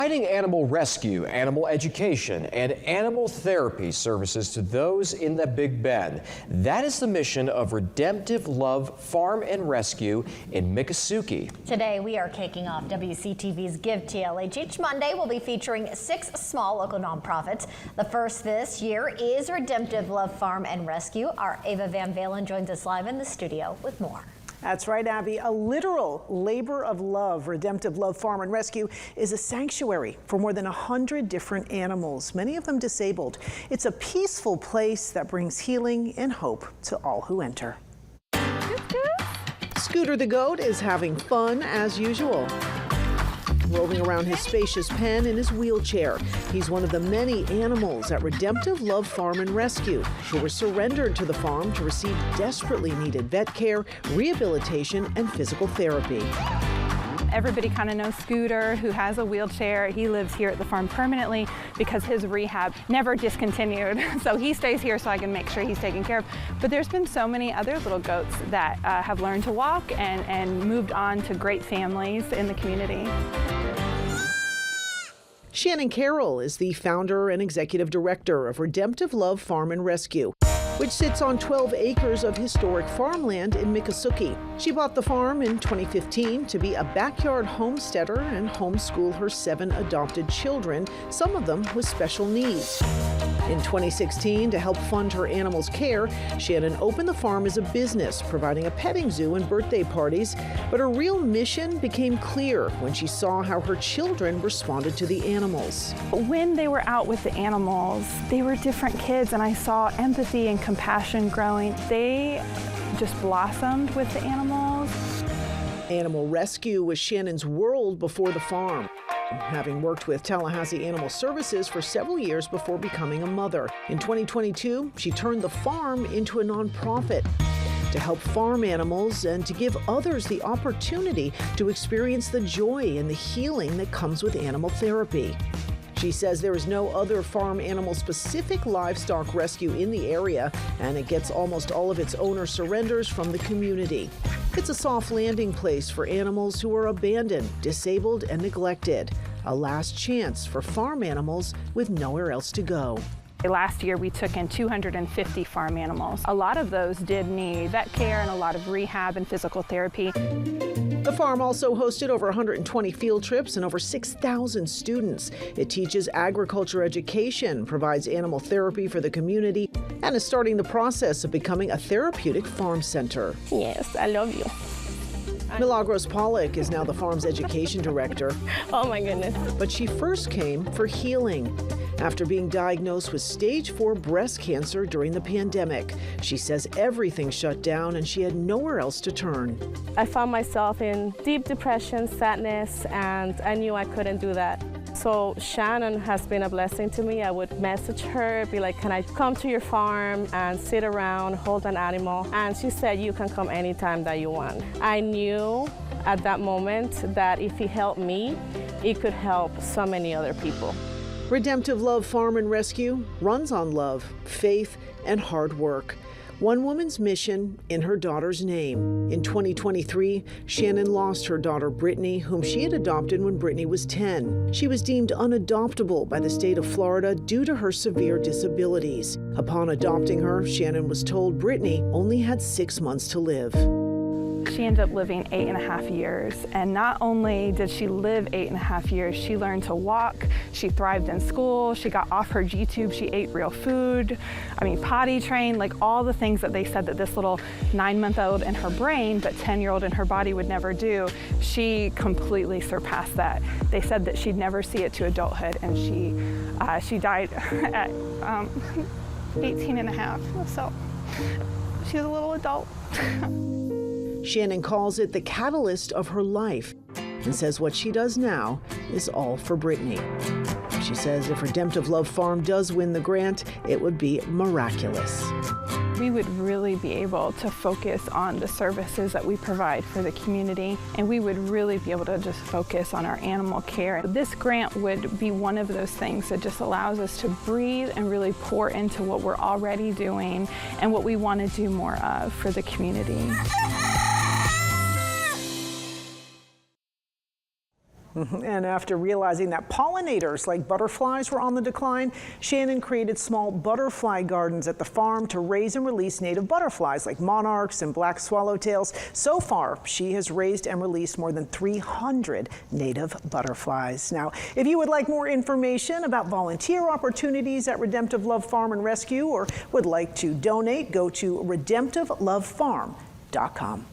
Providing animal rescue, animal education, and animal therapy services to those in the Big Bend. That is the mission of Redemptive Love Farm and Rescue in Wctv. Today we are kicking off WCTV's Give TLH. Each Monday we'll be featuring 6 small local nonprofits. The first this year is Redemptive Love Farm and Rescue. Our Ava Van Valen joins us live in the studio with more. That's right, Abby. A literal labor of love. Redemptive Love Farm and Rescue is a sanctuary for more than 100 different animals, many of them disabled. It's a peaceful place that brings healing and hope to all who enter. Scooter the goat is having fun as usual, roving around his spacious pen in his wheelchair. He's one of the many animals at Redemptive Love Farm and Rescue who were surrendered to the farm to receive desperately needed vet care, rehabilitation, and physical therapy. Everybody kind of knows Scooter, who has a wheelchair. He lives here at the farm permanently because his rehab never discontinued. So he stays here so I can make sure he's taken care of. But there's been so many other little goats that have learned to walk and moved on to great families in the community. Shannon Carroll is the founder and executive director of Redemptive Love Farm and Rescue, which sits on 12 acres of historic farmland in Wctv. She bought the farm in 2015 to be a backyard homesteader and homeschool her 7 adopted children, some of them with special needs. In 2016, to help fund her animals' care, Shannon opened the farm as a business, providing a petting zoo and birthday parties. But her real mission became clear when she saw how her children responded to the animals. When they were out with the animals, they were different kids, and I saw empathy and compassion growing. They just blossomed with the animals. Animal rescue was Shannon's world before the farm, having worked with Tallahassee Animal Services for several years before becoming a mother. In 2022, she turned the farm into a nonprofit to help farm animals and to give others the opportunity to experience the joy and the healing that comes with animal therapy. She says there is no other farm animal-specific livestock rescue in the area, and it gets almost all of its owner surrenders from the community. It's a soft landing place for animals who are abandoned, disabled, and neglected. A last chance for farm animals with nowhere else to go. Last year, we took in 250 farm animals. A lot of those did need vet care and a lot of rehab and physical therapy. The farm also hosted over 120 field trips and over 6,000 students. It teaches agriculture education, provides animal therapy for the community, and is starting the process of becoming a therapeutic farm center. Yes, I love you. Milagros Pollock is now the farm's education director. Oh my goodness. But she first came for healing. After being diagnosed with stage 4 breast cancer during the pandemic, she says everything shut down and she had nowhere else to turn. I found myself in deep depression, sadness, and I knew I couldn't do that. So Shannon has been a blessing to me. I would message her, be like, can I come to your farm and sit around, hold an animal? And she said, you can come anytime that you want. I knew at that moment that if he helped me, it could help so many other people. Redemptive Love Farm and Rescue runs on love, faith, and hard work. One woman's mission in her daughter's name. In 2023, Shannon lost her daughter Brittany, whom she had adopted when Brittany was 10. She was deemed unadoptable by the state of Florida due to her severe disabilities. Upon adopting her, Shannon was told Brittany only had 6 months to live. She ended up living 8.5 years, and not only did she live 8.5 years, she learned to walk, she thrived in school, she got off her G-tube, she ate real food, potty trained, like all the things that they said that this little 9-month-old in her brain, but 10-year-old in her body would never do. She completely surpassed that. They said that she'd never see it to adulthood, and she died at 18.5, so she was a little adult. Shannon calls it the catalyst of her life and says what she does now is all for Brittany. She says if Redemptive Love Farm does win the grant, it would be miraculous. We would really be able to focus on the services that we provide for the community, and we would really be able to just focus on our animal care. This grant would be one of those things that just allows us to breathe and really pour into what we're already doing and what we want to do more of for the community. And after realizing that pollinators like butterflies were on the decline, Shannon created small butterfly gardens at the farm to raise and release native butterflies like monarchs and black swallowtails. So far, she has raised and released more than 300 native butterflies. Now, if you would like more information about volunteer opportunities at Redemptive Love Farm and Rescue or would like to donate, go to redemptivelovefarm.com.